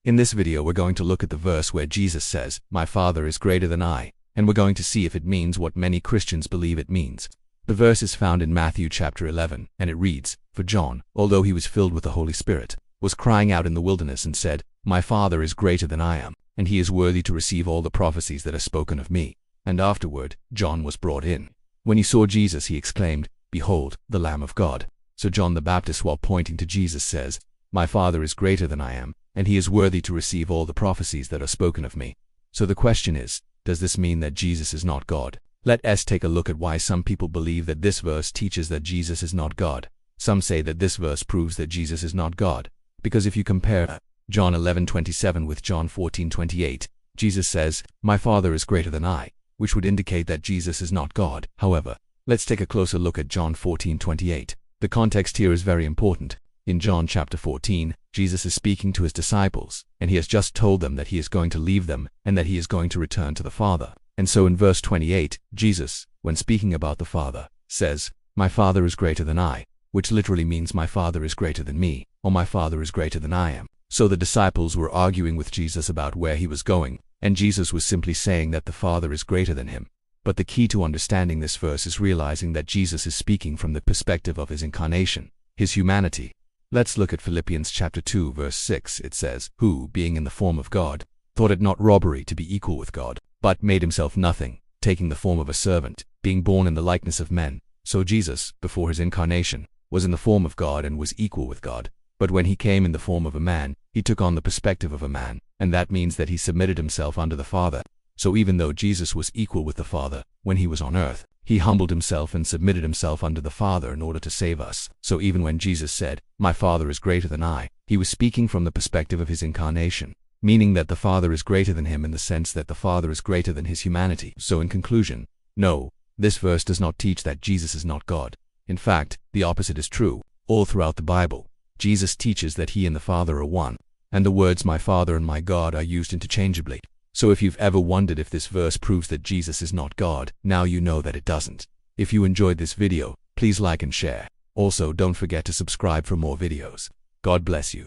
In this video we're going to look at the verse where Jesus says, "My Father is greater than I," and we're going to see if it means what many Christians believe it means. The verse is found in Matthew chapter 11, and it reads, "For John, although he was filled with the Holy Spirit, was crying out in the wilderness and said, 'My Father is greater than I am, and he is worthy to receive all the prophecies that are spoken of me.' And afterward, John was brought in. When he saw Jesus, he exclaimed, 'Behold, the Lamb of God.' So John the Baptist, while pointing to Jesus, says, 'My Father is greater than I am, and he is worthy to receive all the prophecies that are spoken of me.' So the question is, does this mean that Jesus is not God? Let us take a look at why some people believe that this verse teaches that Jesus is not God. Some say that this verse proves that Jesus is not God, because if you compare John 11:27 with John 14:28, Jesus says, 'My Father is greater than I,' which would indicate that Jesus is not God. However, let's take a closer look at John 14:28. The context here is very important. In John chapter 14, Jesus is speaking to his disciples, and he has just told them that he is going to leave them and that he is going to return to the Father. And so in verse 28, Jesus, when speaking about the Father, says, "My Father is greater than I," which literally means my Father is greater than me, or my Father is greater than I am. So the disciples were arguing with Jesus about where he was going, and Jesus was simply saying that the Father is greater than him. But the key to understanding this verse is realizing that Jesus is speaking from the perspective of his incarnation, his humanity. Let's look at Philippians chapter 2 verse 6. It says, "Who, being in the form of God, thought it not robbery to be equal with God, but made himself nothing, taking the form of a servant, being born in the likeness of men." So Jesus, before his incarnation, was in the form of God and was equal with God. But when he came in the form of a man, he took on the perspective of a man, and that means that he submitted himself under the Father. So even though Jesus was equal with the Father when he was on earth, he humbled himself and submitted himself under the Father in order to save us. So even when Jesus said, "My Father is greater than I," he was speaking from the perspective of his incarnation, meaning that the Father is greater than him in the sense that the Father is greater than his humanity. So in conclusion, no, this verse does not teach that Jesus is not God. In fact, the opposite is true. All throughout the Bible, Jesus teaches that he and the Father are one, and the words "my Father" and "my God" are used interchangeably. So if you've ever wondered if this verse proves that Jesus is not God, now you know that it doesn't. If you enjoyed this video, please like and share. Also, don't forget to subscribe for more videos. God bless you.